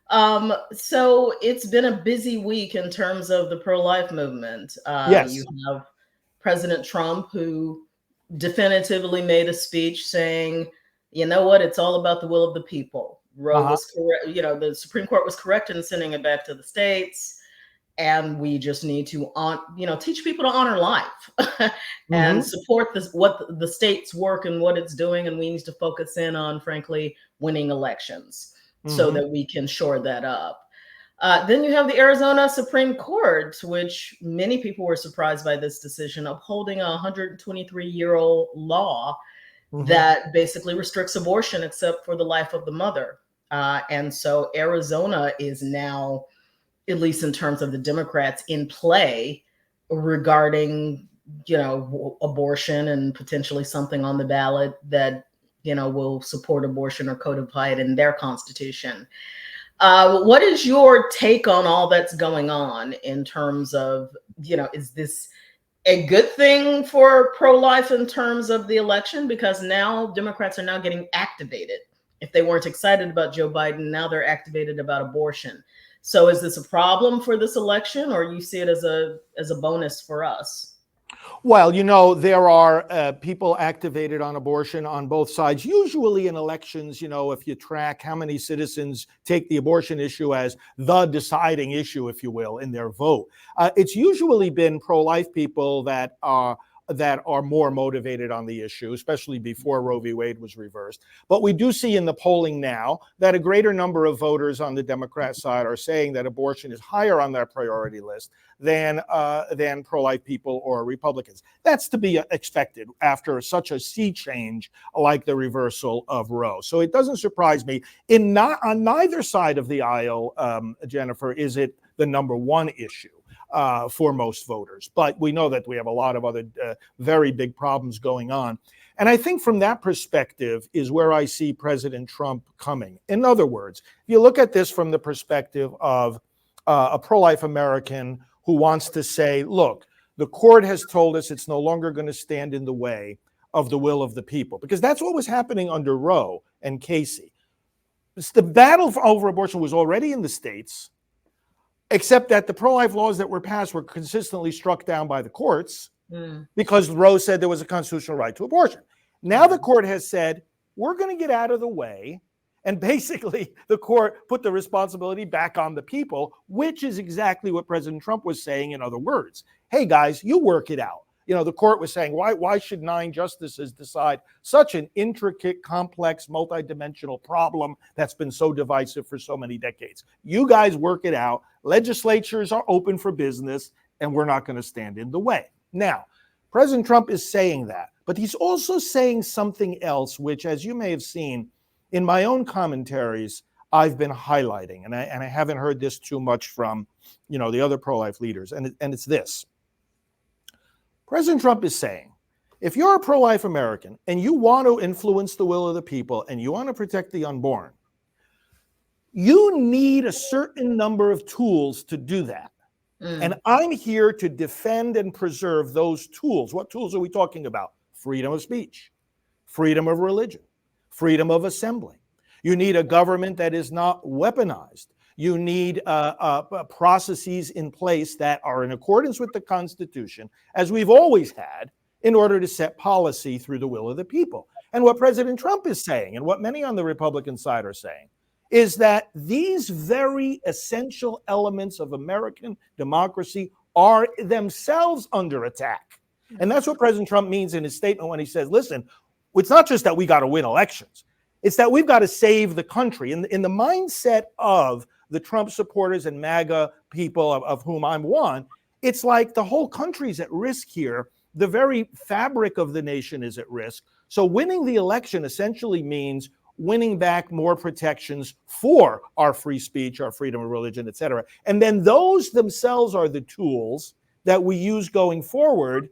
So it's been a busy week in terms of the pro-life movement. You Yes. have President Trump, who definitively made a speech saying, you know what, it's all about the will of the people. Roe Uh-huh. was correct, the Supreme Court was correct in sending it back to the states, and we just need to teach people to honor life and Hmm. support this what the state's work and what it's doing, and we need to focus in on, frankly, winning elections so Hmm. that we can shore that up. Then you have the Arizona Supreme Court, which many people were surprised by this decision, upholding a 123-year-old law Hmm. that basically restricts abortion except for the life of the mother. And so Arizona is now, at least in terms of the Democrats, in play regarding, abortion, and potentially something on the ballot that, will support abortion or codify it in their constitution. What is your take on all that's going on in terms of, is this a good thing for pro-life in terms of the election? Because now Democrats are now getting activated. If they weren't excited about Joe Biden, now they're activated about abortion. So is this a problem for this election, or you see it as a bonus for us? Well, there are people activated on abortion on both sides. Usually in elections, if you track how many citizens take the abortion issue as the deciding issue, if you will, in their vote, it's usually been pro-life people that are more motivated on the issue, especially before Roe v. Wade was reversed. But we do see in the polling now that a greater number of voters on the Democrat side are saying that abortion is higher on their priority list than pro-life people or Republicans. That's to be expected after such a sea change like the reversal of Roe. So it doesn't surprise me. On neither side of the aisle, Jennifer, is it the number one issue for most voters. But we know that we have a lot of other very big problems going on. And I think from that perspective is where I see President Trump coming. In other words, if you look at this from the perspective of a pro-life American who wants to say, look, the court has told us it's no longer going to stand in the way of the will of the people, because that's what was happening under Roe and Casey. The battle over abortion was already in the states, except that the pro-life laws that were passed were consistently struck down by the courts Mm, because Roe said there was a constitutional right to abortion. Now yeah. the court has said, we're going to get out of the way. And basically, the court put the responsibility back on the people, which is exactly what President Trump was saying. In other words, hey, guys, you work it out. The court was saying, why should 9 justices decide such an intricate, complex, multidimensional problem that's been so divisive for so many decades? You guys work it out. Legislatures are open for business, and we're not going to stand in the way. Now, President Trump is saying that, but he's also saying something else, which, as you may have seen in my own commentaries, I've been highlighting, and I haven't heard this too much from, the other pro-life leaders, and it's this. President Trump is saying, if you're a pro-life American and you want to influence the will of the people and you want to protect the unborn, you need a certain number of tools to do that. And Mm, I'm here to defend and preserve those tools. What tools are we talking about? Freedom of speech, freedom of religion, freedom of assembly. You need a government that is not weaponized. You need processes in place that are in accordance with the Constitution, as we've always had, in order to set policy through the will of the people. And what President Trump is saying, and what many on the Republican side are saying, is that these very essential elements of American democracy are themselves under attack. And that's what President Trump means in his statement when he says, listen, it's not just that we got to win elections, it's that we've got to save the country. In the mindset of the Trump supporters and MAGA people, of whom I'm one, it's like the whole country's at risk here. The very fabric of the nation is at risk. So winning the election essentially means winning back more protections for our free speech, our freedom of religion, et cetera. And then those themselves are the tools that we use going forward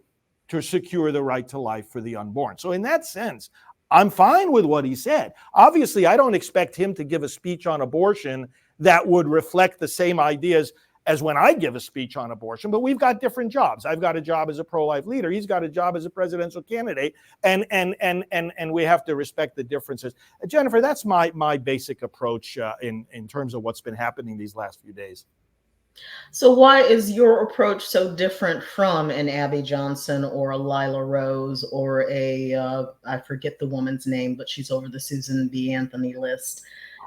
to secure the right to life for the unborn. So in that sense, I'm fine with what he said. Obviously, I don't expect him to give a speech on abortion that would reflect the same ideas as when I give a speech on abortion, but we've got different jobs. I've got a job as a pro-life leader. He's got a job as a presidential candidate, and we have to respect the differences. Jennifer, that's my basic approach in terms of what's been happening these last few days. So why is your approach so different from an Abby Johnson or a Lila Rose or I forget the woman's name, but she's over the Susan B. Anthony list?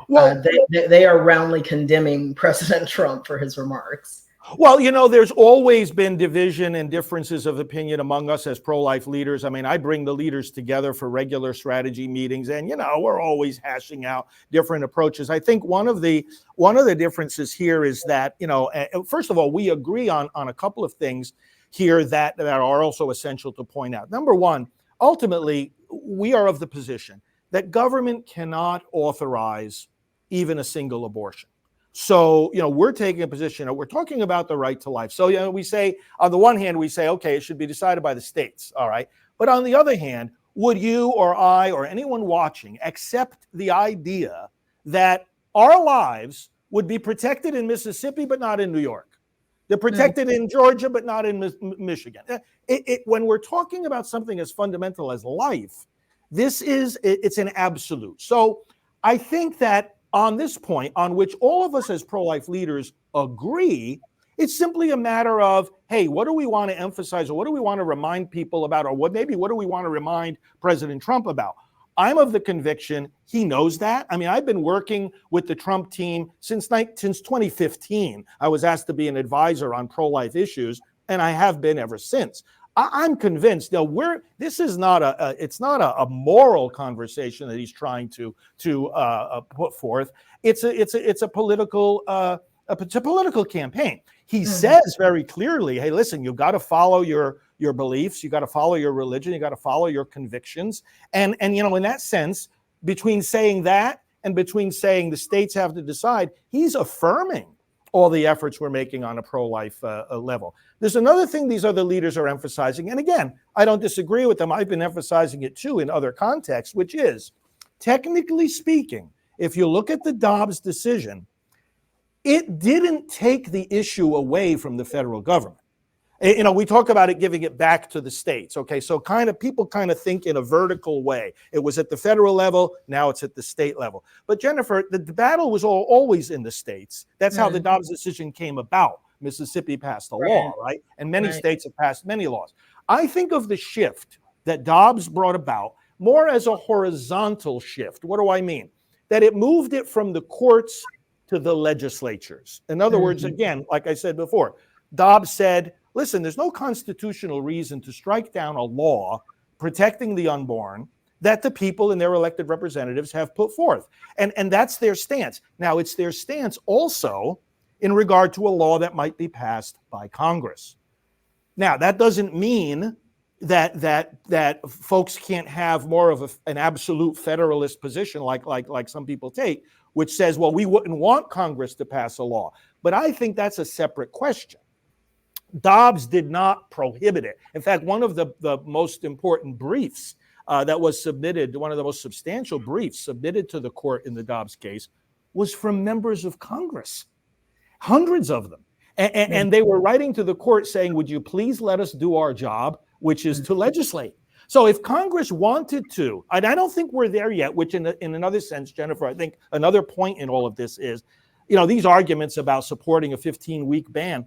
Well, they are roundly condemning President Trump for his remarks. Well, there's always been division and differences of opinion among us as pro-life leaders. I mean, I bring the leaders together for regular strategy meetings, and we're always hashing out different approaches. I think one of the differences here is that, first of all, we agree on a couple of things here that are also essential to point out. Number one, ultimately, we are of the position that government cannot authorize even a single abortion. So, we're taking a position, we're talking about the right to life. So, we say, on the one hand, we say, okay, it should be decided by the states, all right? But on the other hand, would you or I or anyone watching accept the idea that our lives would be protected in Mississippi, but not in New York? They're protected in Georgia, but not in Michigan. When we're talking about something as fundamental as life, it's an absolute. So I think that on this point, on which all of us as pro-life leaders agree, it's simply a matter of, hey, what do we want to emphasize, or what do we want to remind people about, or what do we want to remind President Trump about? I'm of the conviction he knows that. I mean, I've been working with the Trump team since 2015. I was asked to be an advisor on pro-life issues, and I have been ever since. I'm convinced this is not it's not a moral conversation that he's trying to put forth. It's a political campaign. He says very clearly, hey, listen, you've got to follow your beliefs, you got to follow your religion, you got to follow your convictions, and in that sense, between saying that and between saying the states have to decide, he's affirming all the efforts we're making on a pro-life level. There's another thing these other leaders are emphasizing, and again, I don't disagree with them. I've been emphasizing it too in other contexts, which is, technically speaking, if you look at the Dobbs decision, it didn't take the issue away from the federal government. We talk about it giving it back to the states. Okay, so people think in a vertical way. It was at the federal level, now it's at the state level. But Jennifer, the battle was always in the states. That's how the Dobbs decision came about. Mississippi passed a law, right? And many states have passed many laws. I think of the shift that Dobbs brought about more as a horizontal shift. What do I mean? That it moved it from the courts to the legislatures. In other words, again, like I said before, Dobbs said, listen, there's no constitutional reason to strike down a law protecting the unborn that the people and their elected representatives have put forth. And that's their stance. Now, it's their stance also in regard to a law that might be passed by Congress. Now, that doesn't mean that folks can't have more of an absolute federalist position like some people take, which says, well, we wouldn't want Congress to pass a law. But I think that's a separate question. Dobbs did not prohibit it. In fact, one of the most important briefs that was submitted, one of the most substantial briefs submitted to the court in the Dobbs case, was from members of Congress, hundreds of them. And they were writing to the court saying, would you please let us do our job, which is to legislate. So if Congress wanted to, and I don't think we're there yet, which in another sense, Jennifer, I think another point in all of this is, these arguments about supporting a 15-week ban,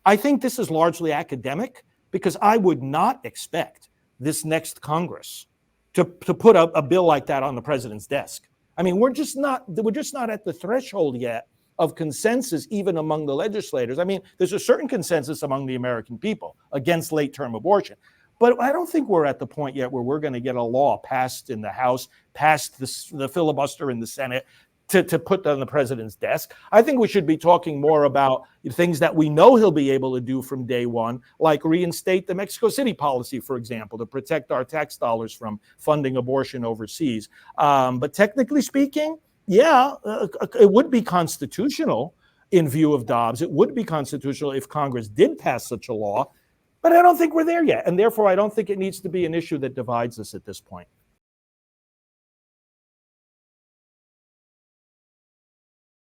I think this is largely academic, because I would not expect this next Congress to put a bill like that on the president's desk. I mean, we're just not at the threshold yet of consensus, even among the legislators. I mean, there's a certain consensus among the American people against late-term abortion. But I don't think we're at the point yet where we're going to get a law passed in the House, past the filibuster in the Senate, to put on the president's desk. I think we should be talking more about things that we know he'll be able to do from day one, like reinstate the Mexico City policy, for example, to protect our tax dollars from funding abortion overseas. But technically speaking, it would be constitutional in view of Dobbs. It would be constitutional if Congress did pass such a law, but I don't think we're there yet. And therefore, I don't think it needs to be an issue that divides us at this point.